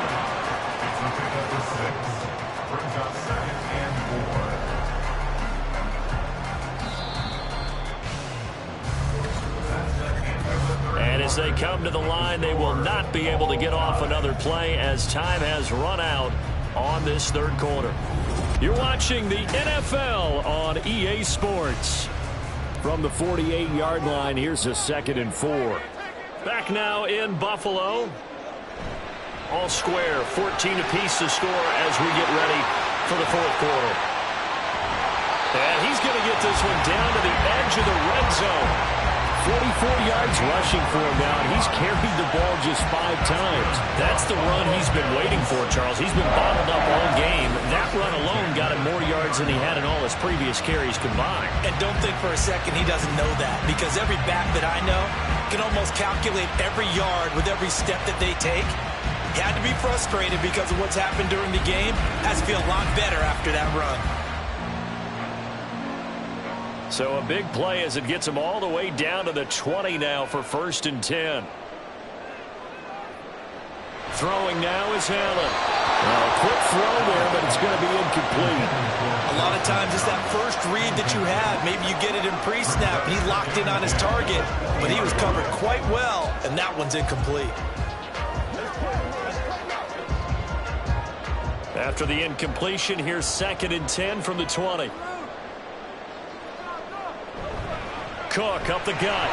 And as they come to the line, they will not be able to get off another play as time has run out on this third quarter. You're watching the NFL on EA Sports. From the 48-yard line, here's a 2nd and 4. Back now in Buffalo. All square, 14 apiece to score as we get ready for the fourth quarter. And he's going to get this one down to the edge of the red zone. 44 yards rushing for him now, and he's carried the ball just 5 times. That's the run he's been waiting for, Charles. He's been bottled up all game. That run alone got him more yards than he had in all his previous carries combined. And don't think for a second he doesn't know that, because every back that I know can almost calculate every yard with every step that they take. He had to be frustrated because of what's happened during the game. Has to feel a lot better after that run. So a big play as it gets him all the way down to the 20 now for 1st and 10. Throwing now is Allen. Quick throw there, but it's going to be incomplete. A lot of times it's that first read that you have. Maybe you get it in pre-snap, and he locked in on his target, but he was covered quite well, and that one's incomplete. After the incompletion, here's 2nd and 10 from the 20. Cook up the gut.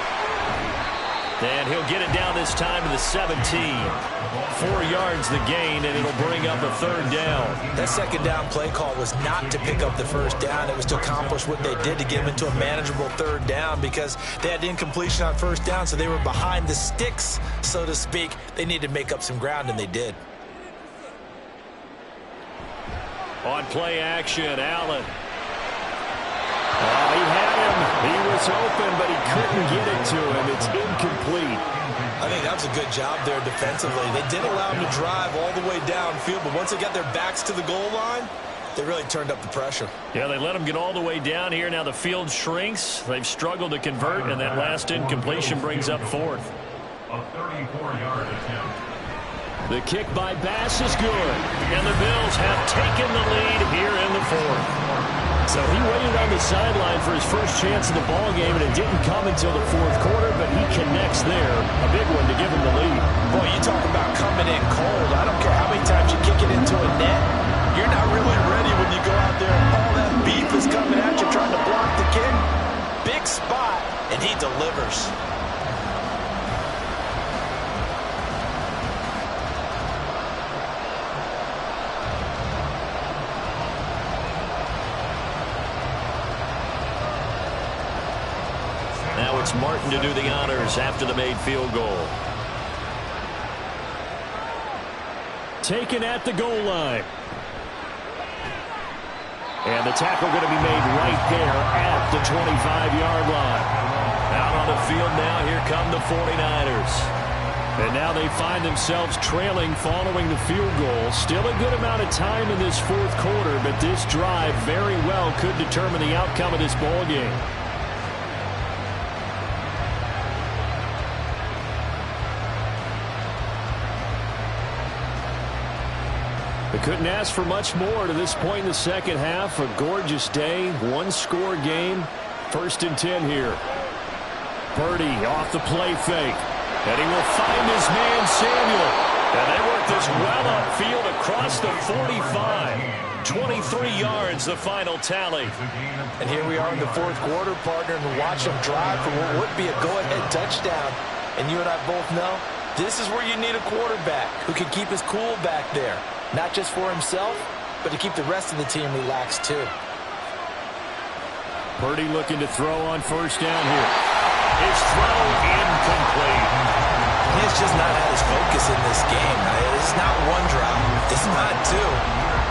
And he'll get it down this time to the 17. 4 yards the gain, and it'll bring up a 3rd down. That 2nd down play call was not to pick up the 1st down. It was to accomplish what they did to get him into a manageable 3rd down, because they had incompletion on 1st down, so they were behind the sticks, so to speak. They needed to make up some ground, and they did. On play action, Allen. He had him. He was open, but he couldn't get it to him. It's incomplete. I think that was a good job there defensively. They did allow him to drive all the way downfield, but once they got their backs to the goal line, they really turned up the pressure. Yeah, they let him get all the way down here. Now the field shrinks. They've struggled to convert, and that last incompletion brings up 4th. A 34-yard attempt. The kick by Bass is good, and the Bills have taken the lead here in the 4th. So he waited on the sideline for his first chance of the ball game, and it didn't come until the 4th quarter, but he connects there. A big one to give him the lead. Boy, you talk about coming in cold. I don't care how many times you kick it into a net. You're not really ready when you go out there and all that beef is coming at you trying to block the kick. Big spot, and he delivers. Now it's Martin to do the honors after the made field goal. Taken at the goal line. And the tackle going to be made right there at the 25-yard line. Out on the field now, here come the 49ers. And now they find themselves trailing following the field goal. Still a good amount of time in this 4th quarter, but this drive very well could determine the outcome of this ball game. They couldn't ask for much more to this point in the second half. A gorgeous day, 1-score game. 1st and 10 here. Purdy off the play fake. And he will find his man, Samuel. And they work this well upfield across the 45. 23 yards, the final tally. And here we are in the 4th quarter, partner, and watch them drive for what would be a go-ahead touchdown. And you and I both know this is where you need a quarterback who can keep his cool back there. Not just for himself, but to keep the rest of the team relaxed, too. Purdy looking to throw on 1st down here. His throw incomplete. He's just not had his focus in this game. It's not 1 drop. It's not 2.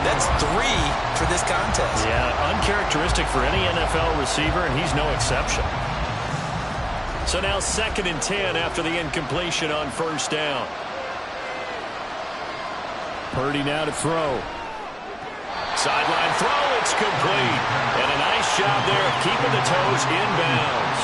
That's 3 for this contest. Yeah, uncharacteristic for any NFL receiver, and he's no exception. So now 2nd and 10 after the incompletion on 1st down. Purdy now to throw. Sideline throw, it's complete. And a nice job there of keeping the toes inbounds.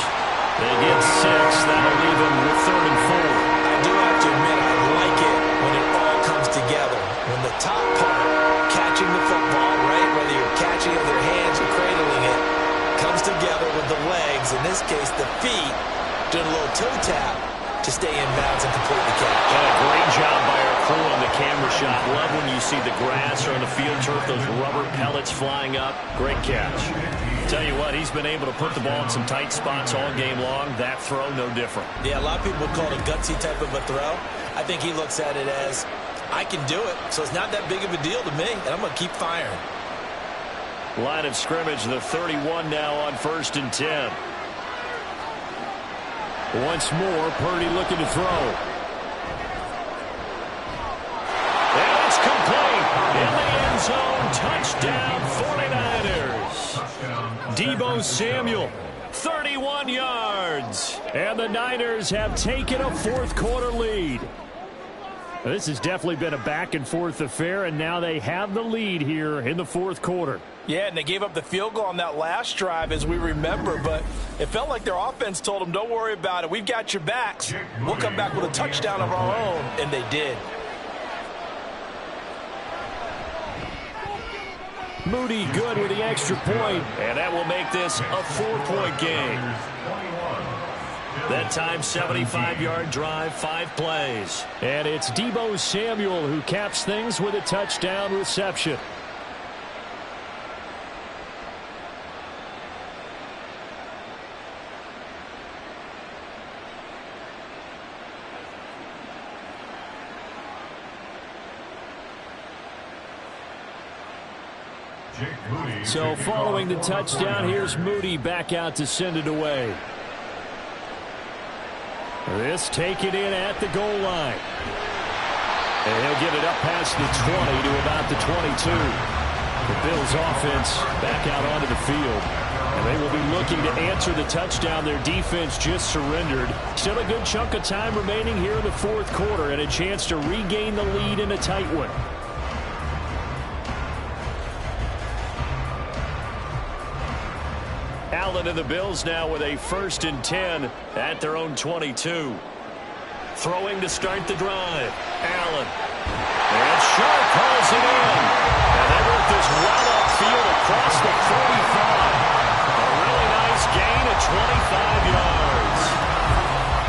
They get 6. That'll leave them with 3rd and 4. I do have to admit, I like it when it all comes together. When the top part, catching the football, right, whether you're catching it with your hands or cradling it, comes together with the legs, in this case the feet, doing a little toe tap. to stay in bounds and complete the catch. And a great job by our crew on the camera shot. Love when you see the grass or on the field turf, those rubber pellets flying up. Great catch. Tell you what, he's been able to put the ball in some tight spots all game long. That throw, no different. Yeah, a lot of people would call it a gutsy type of a throw. I think he looks at it as, I can do it, so it's not that big of a deal to me, and I'm going to keep firing. Line of scrimmage, the 31 now on 1st and 10. Once more, Purdy looking to throw. And it's complete. In the end zone, touchdown 49ers. Deebo Samuel, 31 yards. And the Niners have taken a fourth-quarter lead. This has definitely been a back-and-forth affair, and now they have the lead here in the fourth quarter. Yeah, and they gave up the field goal on that last drive, as we remember, but it felt like their offense told them, don't worry about it. We've got your backs. We'll come back with a touchdown of our own, and they did. Moody good with the extra point, and that will make this a 4-point game. That time, 75-yard drive, 5 plays. And it's Deebo Samuel who caps things with a touchdown reception. So following the touchdown, here's Moody back out to send it away. This taken in at the goal line. And he'll get it up past the 20 to about the 22. The Bills offense back out onto the field. And they will be looking to answer the touchdown their defense just surrendered. Still a good chunk of time remaining here in the fourth quarter and a chance to regain the lead in a tight one. Allen and the Bills now with a 1st and 10 at their own 22. Throwing to start the drive. Allen. And Sharp calls it in. And they work this well upfield across the 45. A really nice gain of 25 yards.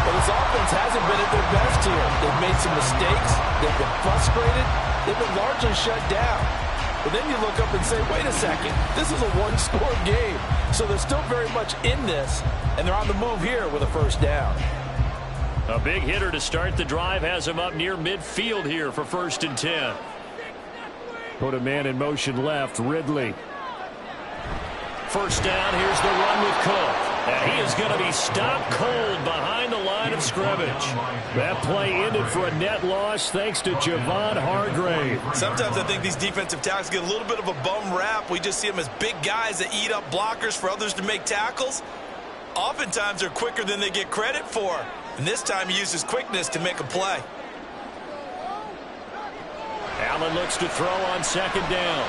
Well, this offense hasn't been at their best here. They've made some mistakes. They've been frustrated. They've been largely shut down. But then you look up and say, wait a second, this is a one-score game. So they're still very much in this, and they're on the move here with a first down. A big hitter to start the drive has him up near midfield here for 1st and 10. Put a man in motion left, Ridley. First down, here's the run with Cook. And he is going to be stopped cold behind the line of scrimmage. That play ended for a net loss thanks to Javon Hargrave. Sometimes I think these defensive tackles get a little bit of a bum rap. We just see them as big guys that eat up blockers for others to make tackles. Oftentimes they're quicker than they get credit for. And this time he uses quickness to make a play. Allen looks to throw on 2nd down.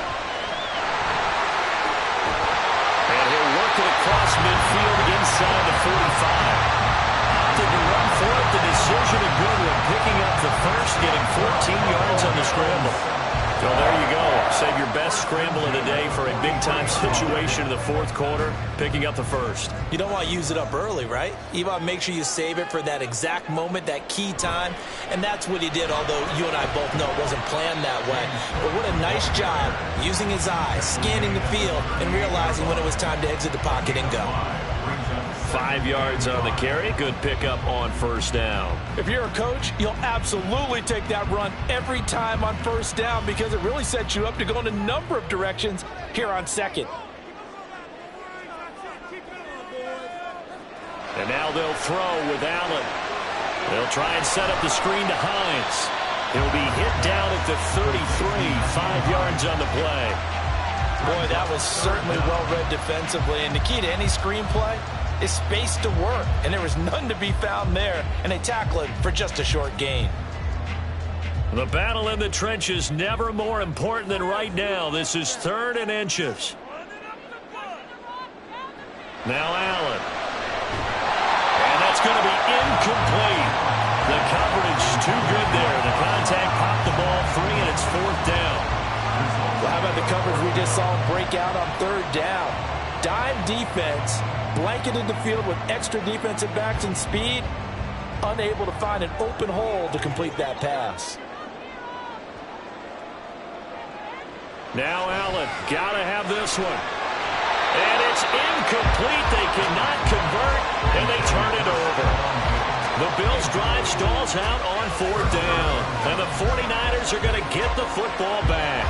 And he'll work it across midfield inside the 45. Opted to run for it. The decision a good one. Picking up the first, getting 14 yards on the scramble. So there you go. Save your best scramble of the day for a big-time situation in the fourth quarter, picking up the first. You don't want to use it up early, right? You want to make sure you save it for that exact moment, that key time. And that's what he did, although you and I both know it wasn't planned that way. But what a nice job using his eyes, scanning the field, and realizing when it was time to exit the pocket and go. 5 yards on the carry. Good pickup on 1st down. If you're a coach, you'll absolutely take that run every time on 1st down because it really sets you up to go in a number of directions here on 2nd. And now they'll throw with Allen. They'll try and set up the screen to Hines. He'll be hit down at the 33, 5 yards on the play. Boy, that was certainly well-read defensively, and the key to any screenplay is space to work, and there was none to be found there, and they tackle it for just a short gain. The battle in the trenches never more important than right now. This is 3rd and inches. Now Allen. And that's going to be incomplete. The coverage too good there. The contact popped the ball free, and it's 4th down. Well, how about the coverage we just saw break out on 3rd down? Dime defense, blanketed the field with extra defensive backs and speed. unable to find an open hole to complete that pass. Now Allen, gotta have this one. And it's incomplete. They cannot convert, and they turn it over. The Bills' drive stalls out on 4th down, and the 49ers are going to get the football back.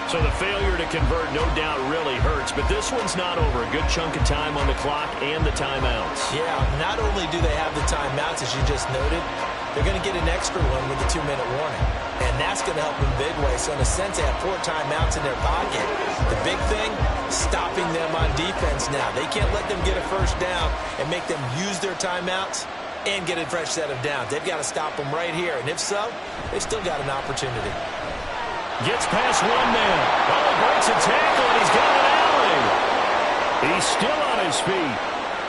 So the failure to convert no doubt really hurts, but this one's not over. A good chunk of time on the clock and the timeouts. Yeah, not only do they have the timeouts, as you just noted, they're going to get an extra one with the 2-minute warning. And that's going to help in a big way. So in a sense, they have 4 timeouts in their pocket. The big thing, stopping them on defense now. They can't let them get a first down and make them use their timeouts and get a fresh set of downs. They've got to stop them right here. And if so, they've still got an opportunity. Gets past one man. Oh, breaks a tackle, and he's got an alley. He's still on his feet.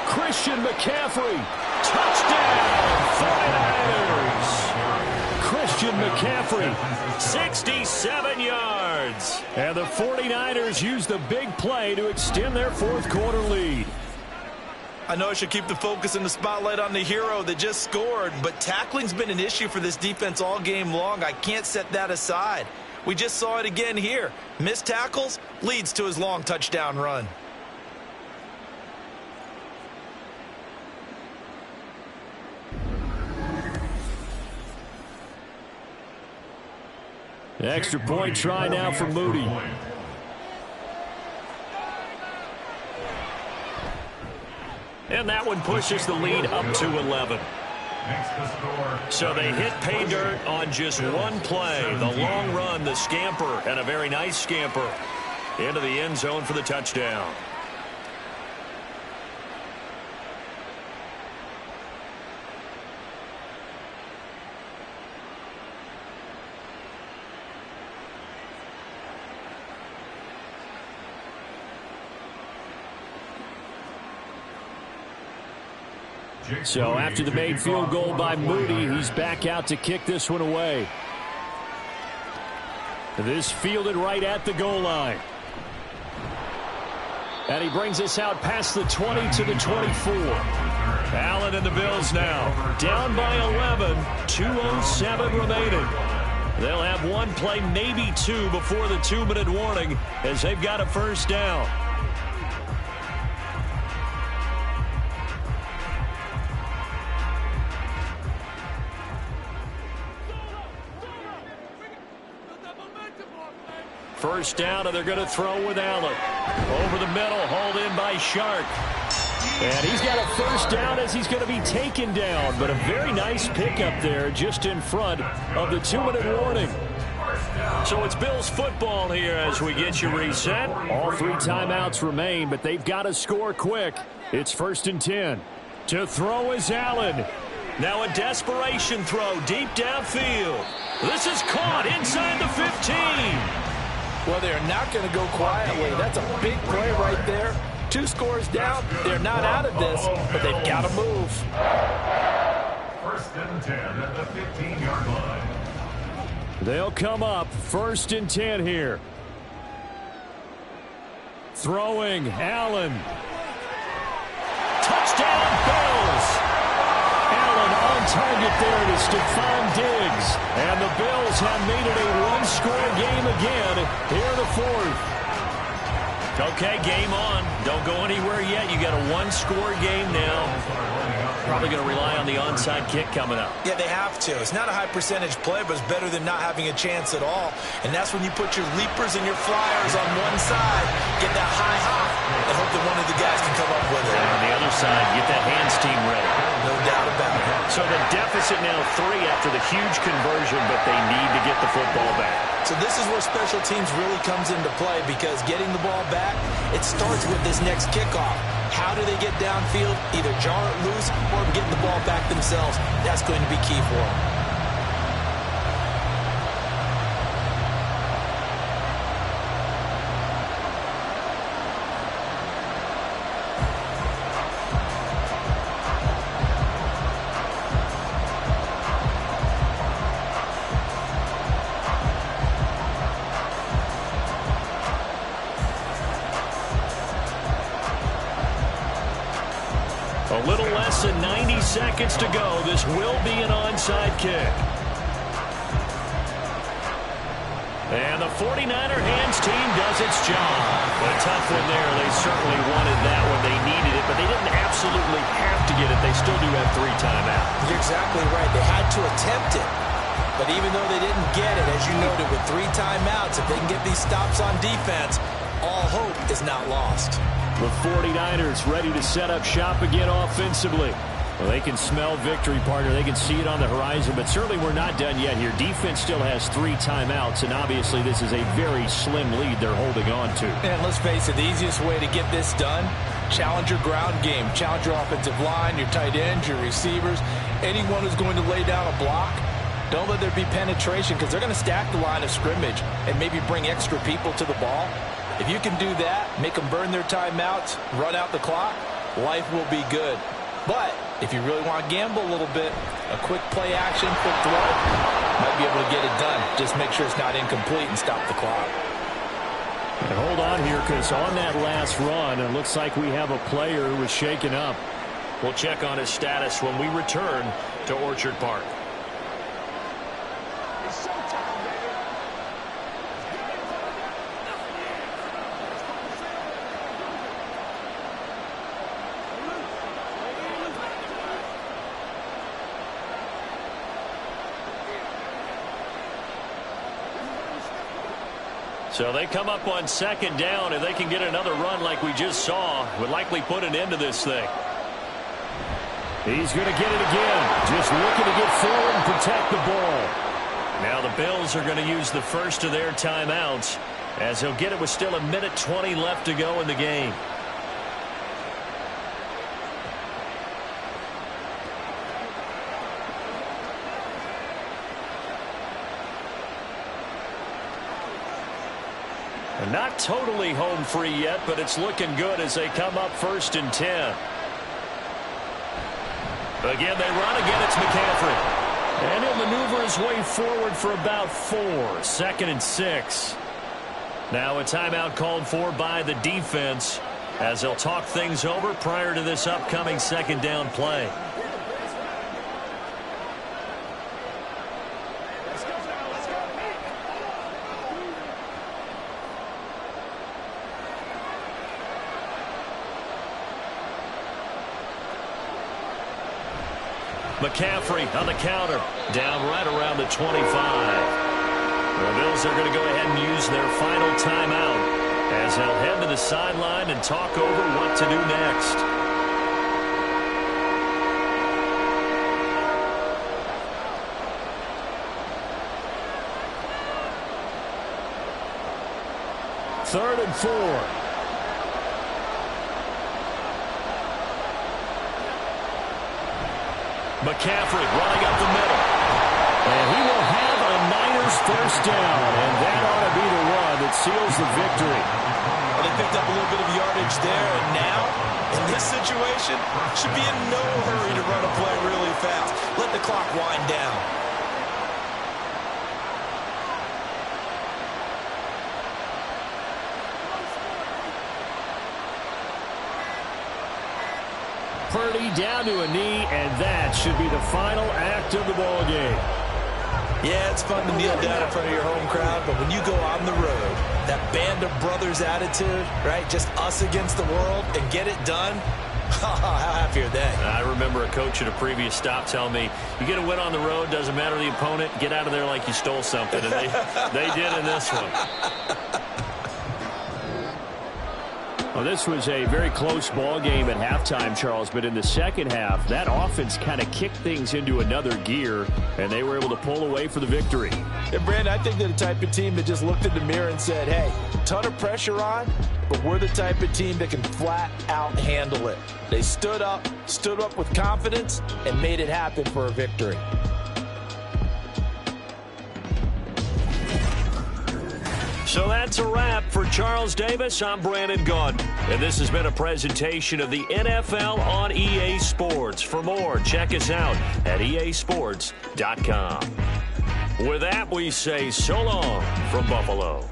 Christian McCaffrey. Touchdown, 49ers. Christian McCaffrey, 67 yards. And the 49ers use the big play to extend their 4th quarter lead. I know I should keep the focus and the spotlight on the hero that just scored, but tackling's been an issue for this defense all game long. I can't set that aside. We just saw it again here. Missed tackles leads to his long touchdown run. Extra point try now for Moody. And that one pushes the lead up to 11. So they hit pay dirt on just one play. The long run, the scamper, and a very nice scamper into the end zone for the touchdown. So after the made field goal by Moody, he's back out to kick this one away. This fielded right at the goal line. And he brings us out past the 20 to the 24. Allen and the Bills now down by 11, 2:07 remaining. They'll have one play, maybe two, before the 2-minute warning as they've got a first down. First down, and they're going to throw with Allen. Over the middle, hauled in by Shark. And he's got a first down as he's going to be taken down. But a very nice pickup there just in front of the 2-minute warning. So it's Bills football here as we get you reset. All 3 timeouts remain, but they've got to score quick. It's 1st and 10. To throw is Allen. Now a desperation throw deep downfield. This is caught inside the 15. Well, they're not going to go quietly. That's a big play right there. 2 scores down. They're not out of this, but they've got to move. 1st and 10 at the 15-yard line. They'll come up 1st and 10 here. Throwing, Allen. Touchdown, Bills. Allen on target there to Stephon Diggs. And the Bills have made it a 1-score game again here in the 4th. Okay, game on. Don't go anywhere yet. You got a 1-score game now. Probably going to rely on the onside kick coming up. Yeah, they have to. It's not a high percentage play, but it's better than not having a chance at all. And that's when you put your leapers and your flyers on one side, get that high hop, and hope that one of the guys can come up with it. And on the other side, get that hands team ready. No doubt about it. So the deficit now 3 after the huge conversion, but they need to get the football back. So this is where special teams really comes into play, because getting the ball back, it starts with this next kickoff. How do they get downfield, either jar it loose or getting the ball back themselves? That's going to be key for them. A little less than 90 seconds to go. This will be an onside kick. And the 49er hands team does its job. A tough one there. They certainly wanted that when they needed it, but they didn't absolutely have to get it. They still do have 3 timeouts. You're exactly right. They had to attempt it. But even though they didn't get it, as you noted, with 3 timeouts, if they can get these stops on defense, all hope is not lost. The 49ers ready to set up shop again offensively. Well, they can smell victory, partner. They can see it on the horizon, but certainly we're not done yet here. Defense still has 3 timeouts, and obviously this is a very slim lead they're holding on to. And let's face it, the easiest way to get this done, challenge your ground game. Challenge your offensive line, your tight ends, your receivers, anyone who's going to lay down a block. Don't let there be penetration because they're going to stack the line of scrimmage and maybe bring extra people to the ball. If you can do that, make them burn their timeouts, run out the clock, life will be good. But if you really want to gamble a little bit, a quick play action, quick throw, might be able to get it done. Just make sure it's not incomplete and stop the clock. And hold on here, because on that last run, it looks like we have a player who was shaken up. We'll check on his status when we return to Orchard Park. So they come up on 2nd down, and they can get another run like we just saw. Would likely put an end to this thing. He's going to get it again. Just looking to get forward and protect the ball. Now the Bills are going to use the first of their timeouts, as he'll get it with still 1:20 left to go in the game. Not totally home free yet, but it's looking good as they come up 1st and 10. Again, they run again. It's McCaffrey. And he'll maneuver his way forward for about 4. 2nd and 6. Now a timeout called for by the defense as they'll talk things over prior to this upcoming 2nd down play. McCaffrey on the counter, down right around the 25. The Bills are going to go ahead and use their final timeout as they'll head to the sideline and talk over what to do next. Third and 4. McCaffrey running up the middle. And he will have a Niners first down. And that ought to be the one that seals the victory. Well, they picked up a little bit of yardage there. And now, in this situation, should be in no hurry to run a play really fast. Let the clock wind down. Purdy down to a knee, and that should be the final act of the ball game. Yeah, it's fun to kneel down in front of your home crowd, but when you go on the road, that band of brothers attitude, right, just us against the world, and get it done, how happy are they? I remember a coach at a previous stop telling me, you get a win on the road, doesn't matter the opponent, get out of there like you stole something, and they did in this one. Well, this was a very close ball game at halftime, Charles, but in the second half, that offense kind of kicked things into another gear, and they were able to pull away for the victory. And, Brandon, I think they're the type of team that just looked in the mirror and said, hey, ton of pressure on, but we're the type of team that can flat out handle it. They stood up with confidence, and made it happen for a victory. So that's a wrap for Charles Davis. I'm Brandon Gaudin, and this has been a presentation of the NFL on EA Sports. For more, check us out at easports.com. With that, we say so long from Buffalo.